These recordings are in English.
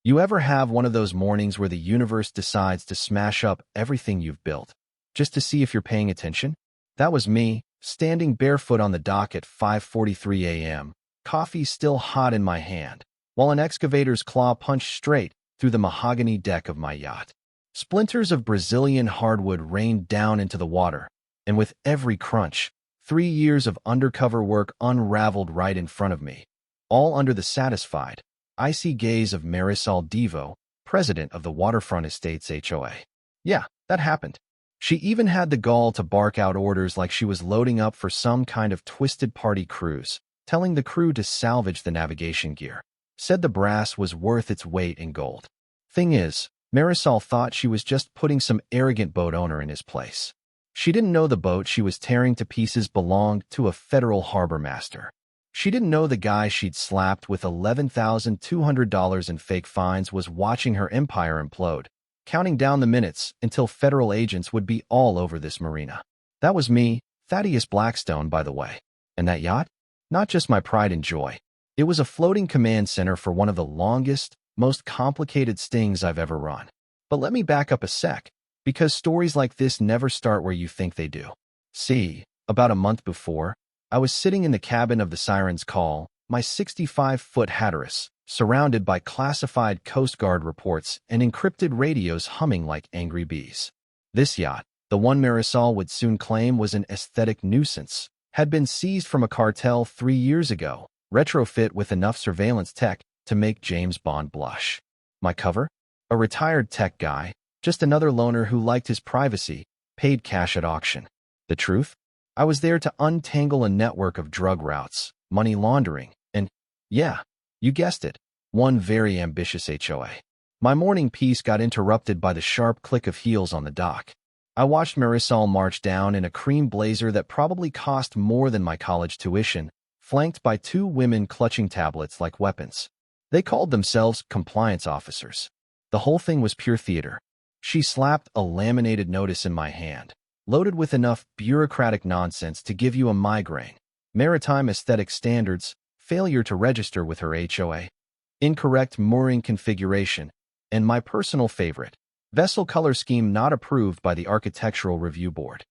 You ever have one of those mornings where the universe decides to smash up everything you've built, just to see if you're paying attention? That was me, standing barefoot on the dock at 5:43 a.m., coffee still hot in my hand, while an excavator's claw punched straight through the mahogany deck of my yacht. Splinters of Brazilian hardwood rained down into the water, and with every crunch, 3 years of undercover work unraveled right in front of me, all under the satisfied, icy gaze of Marisol Devo, president of the Waterfront Estates HOA. Yeah, that happened. She even had the gall to bark out orders like she was loading up for some kind of twisted party cruise, telling the crew to salvage the navigation gear. Said the brass was worth its weight in gold. Thing is, Marisol thought she was just putting some arrogant boat owner in his place. She didn't know the boat she was tearing to pieces belonged to a federal harbor master. She didn't know the guy she'd slapped with $11,200 in fake fines was watching her empire implode, counting down the minutes until federal agents would be all over this marina. That was me, Thaddeus Blackstone, by the way. And that yacht? Not just my pride and joy. It was a floating command center for one of the longest, most complicated stings I've ever run. But let me back up a sec, because stories like this never start where you think they do. See, about a month before, I was sitting in the cabin of the Siren's Call, my 65-foot Hatteras, surrounded by classified Coast Guard reports and encrypted radios humming like angry bees. This yacht, the one Marisol would soon claim was an aesthetic nuisance, had been seized from a cartel 3 years ago, retrofit with enough surveillance tech to make James Bond blush. My cover? A retired tech guy, just another loner who liked his privacy, paid cash at auction. The truth? I was there to untangle a network of drug routes, money laundering, and, yeah, you guessed it, one very ambitious HOA. My morning peace got interrupted by the sharp click of heels on the dock. I watched Marisol march down in a cream blazer that probably cost more than my college tuition, flanked by 2 women clutching tablets like weapons. They called themselves compliance officers. The whole thing was pure theater. She slapped a laminated notice in my hand, loaded with enough bureaucratic nonsense to give you a migraine. Maritime aesthetic standards, failure to register with her HOA, incorrect mooring configuration, and my personal favorite, vessel color scheme not approved by the Architectural Review Board.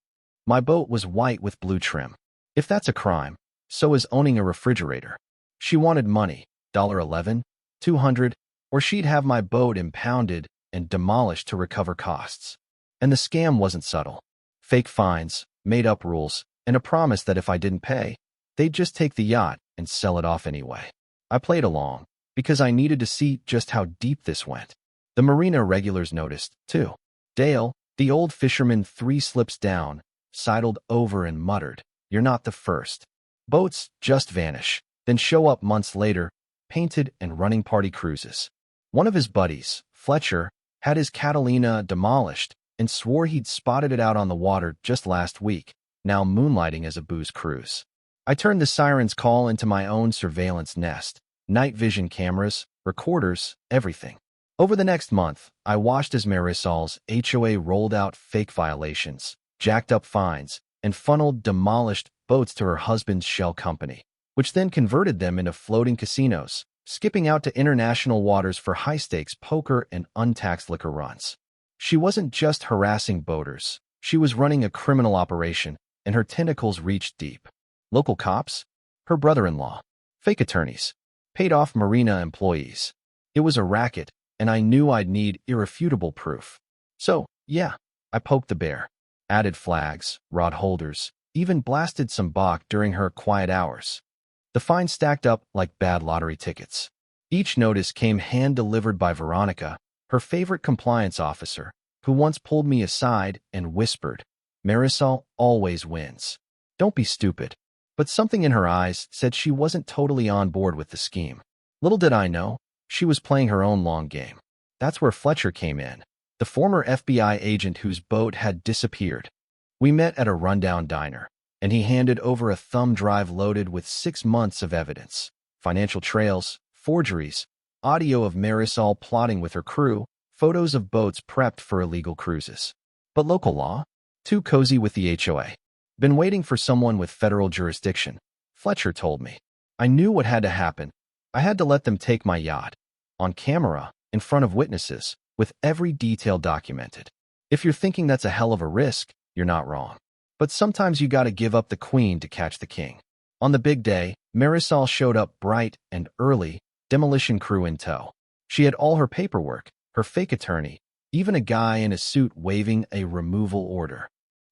My boat was white with blue trim. If that's a crime, so is owning a refrigerator. She wanted money, $11, $200, or she'd have my boat impounded and demolished to recover costs. And the scam wasn't subtle. Fake fines, made-up rules, and a promise that if I didn't pay, they'd just take the yacht and sell it off anyway. I played along, because I needed to see just how deep this went. The marina regulars noticed, too. Dale, the old fisherman 3 slips down, sidled over and muttered, "You're not the first." Boats just vanish, then show up months later, painted and running party cruises. One of his buddies, Fletcher, had his Catalina demolished and swore he'd spotted it out on the water just last week, now moonlighting as a booze cruise. I turned the Siren's Call into my own surveillance nest, night vision cameras, recorders, everything. Over the next month, I watched as Marisol's HOA rolled out fake violations, jacked up fines, and funneled demolished boats to her husband's shell company, which then converted them into floating casinos, skipping out to international waters for high-stakes poker and untaxed liquor runs. She wasn't just harassing boaters. She was running a criminal operation, and her tentacles reached deep. Local cops? Her brother-in-law. Fake attorneys. Paid-off marina employees. It was a racket, and I knew I'd need irrefutable proof. So, yeah, I poked the bear. Added flags, rod holders, even blasted some Bach during her quiet hours. The fines stacked up like bad lottery tickets. Each notice came hand-delivered by Veronica, her favorite compliance officer, who once pulled me aside and whispered, "Marisol always wins. Don't be stupid." But something in her eyes said she wasn't totally on board with the scheme. Little did I know, she was playing her own long game. That's where Fletcher came in, the former FBI agent whose boat had disappeared. We met at a rundown diner, and he handed over a thumb drive loaded with 6 months of evidence, financial trails, forgeries, audio of Marisol plotting with her crew, photos of boats prepped for illegal cruises. But local law? Too cozy with the HOA. Been waiting for someone with federal jurisdiction, Fletcher told me. I knew what had to happen. I had to let them take my yacht. On camera, in front of witnesses, with every detail documented. If you're thinking that's a hell of a risk, you're not wrong. But sometimes you gotta give up the queen to catch the king. On the big day, Marisol showed up bright and early, demolition crew in tow. She had all her paperwork, her fake attorney, even a guy in a suit waving a removal order.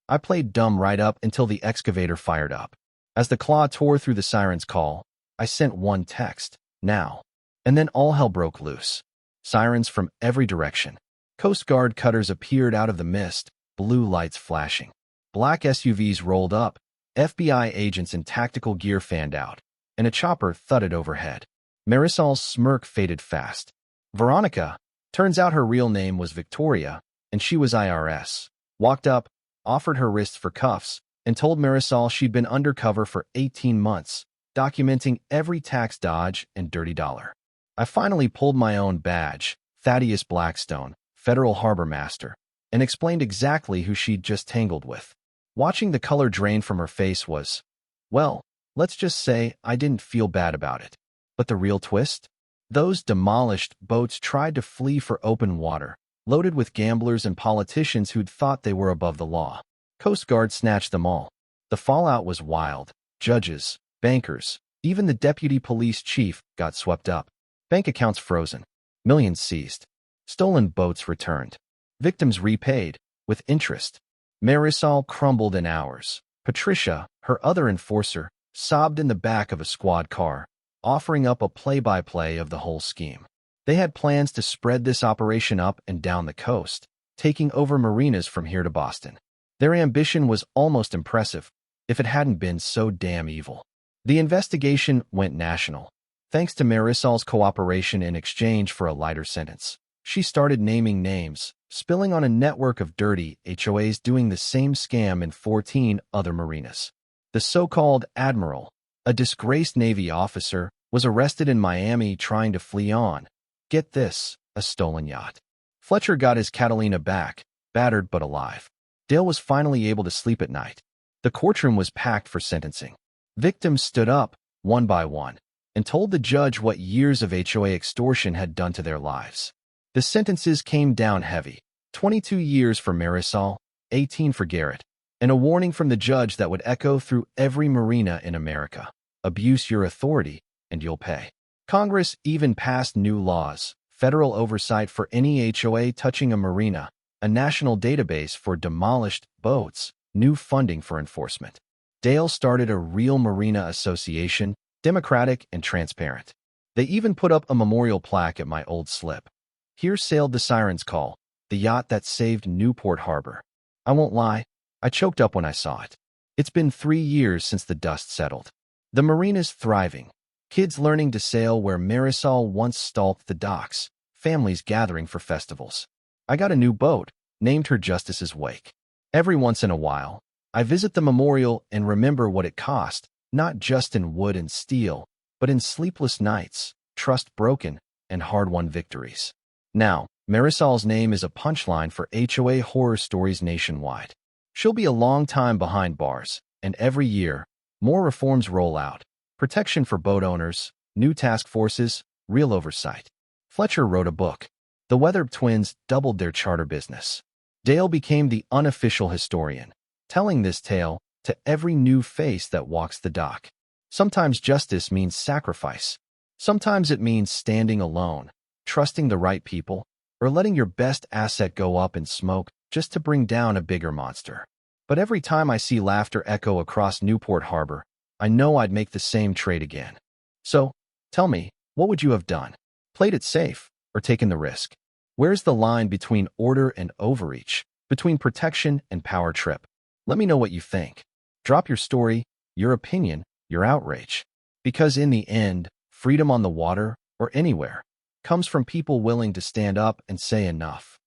I played dumb right up until the excavator fired up. As the claw tore through the siren's call, I sent one text, now. And then all hell broke loose. Sirens from every direction. Coast Guard cutters appeared out of the mist, blue lights flashing. Black SUVs rolled up, FBI agents in tactical gear fanned out, and a chopper thudded overhead. Marisol's smirk faded fast. Veronica, turns out her real name was Victoria, and she was IRS, walked up, offered her wrists for cuffs, and told Marisol she'd been undercover for 18 months, documenting every tax dodge and dirty dollar. I finally pulled my own badge, Thaddeus Blackstone, Federal Harbor Master, and explained exactly who she'd just tangled with. Watching the color drain from her face was, well, let's just say I didn't feel bad about it. But the real twist? Those demolished boats tried to flee for open water, loaded with gamblers and politicians who'd thought they were above the law. Coast Guard snatched them all. The fallout was wild. Judges, bankers, even the deputy police chief got swept up. Bank accounts frozen. Millions seized. Stolen boats returned. Victims repaid, with interest. Marisol crumbled in hours. Patricia, her other enforcer, sobbed in the back of a squad car, offering up a play-by-play of the whole scheme. They had plans to spread this operation up and down the coast, taking over marinas from here to Boston. Their ambition was almost impressive, if it hadn't been so damn evil. The investigation went national, thanks to Marisol's cooperation in exchange for a lighter sentence. She started naming names, spilling on a network of dirty HOAs doing the same scam in 14 other marinas. The so-called Admiral, a disgraced Navy officer, was arrested in Miami trying to flee on, get this, a stolen yacht. Fletcher got his Catalina back, battered but alive. Dale was finally able to sleep at night. The courtroom was packed for sentencing. Victims stood up, one by one, and told the judge what years of HOA extortion had done to their lives. The sentences came down heavy. 22 years for Marisol, 18 for Garrett, and a warning from the judge that would echo through every marina in America. Abuse your authority, and you'll pay. Congress even passed new laws, federal oversight for any HOA touching a marina, a national database for demolished boats, new funding for enforcement. Dale started a real marina association, democratic and transparent. They even put up a memorial plaque at my old slip. Here sailed the siren's call, the yacht that saved Newport Harbor. I won't lie, I choked up when I saw it. It's been 3 years since the dust settled. The marina's thriving, kids learning to sail where Marisol once stalked the docks, families gathering for festivals. I got a new boat, named her Justice's Wake. Every once in a while, I visit the memorial and remember what it cost, not just in wood and steel, but in sleepless nights, trust broken, and hard-won victories. Now, Marisol's name is a punchline for HOA horror stories nationwide. She'll be a long time behind bars, and every year, more reforms roll out. Protection for boat owners, new task forces, real oversight. Fletcher wrote a book. The Weatherby twins doubled their charter business. Dale became the unofficial historian, telling this tale to every new face that walks the dock. Sometimes justice means sacrifice. Sometimes it means standing alone, trusting the right people, or letting your best asset go up in smoke just to bring down a bigger monster. But every time I see laughter echo across Newport Harbor, I know I'd make the same trade again. So, tell me, what would you have done? Played it safe, or taken the risk? Where's the line between order and overreach, between protection and power trip? Let me know what you think. Drop your story, your opinion, your outrage. Because in the end, freedom on the water, or anywhere, comes from people willing to stand up and say enough.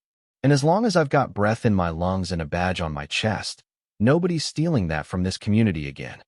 And as long as I've got breath in my lungs and a badge on my chest, nobody's stealing that from this community again.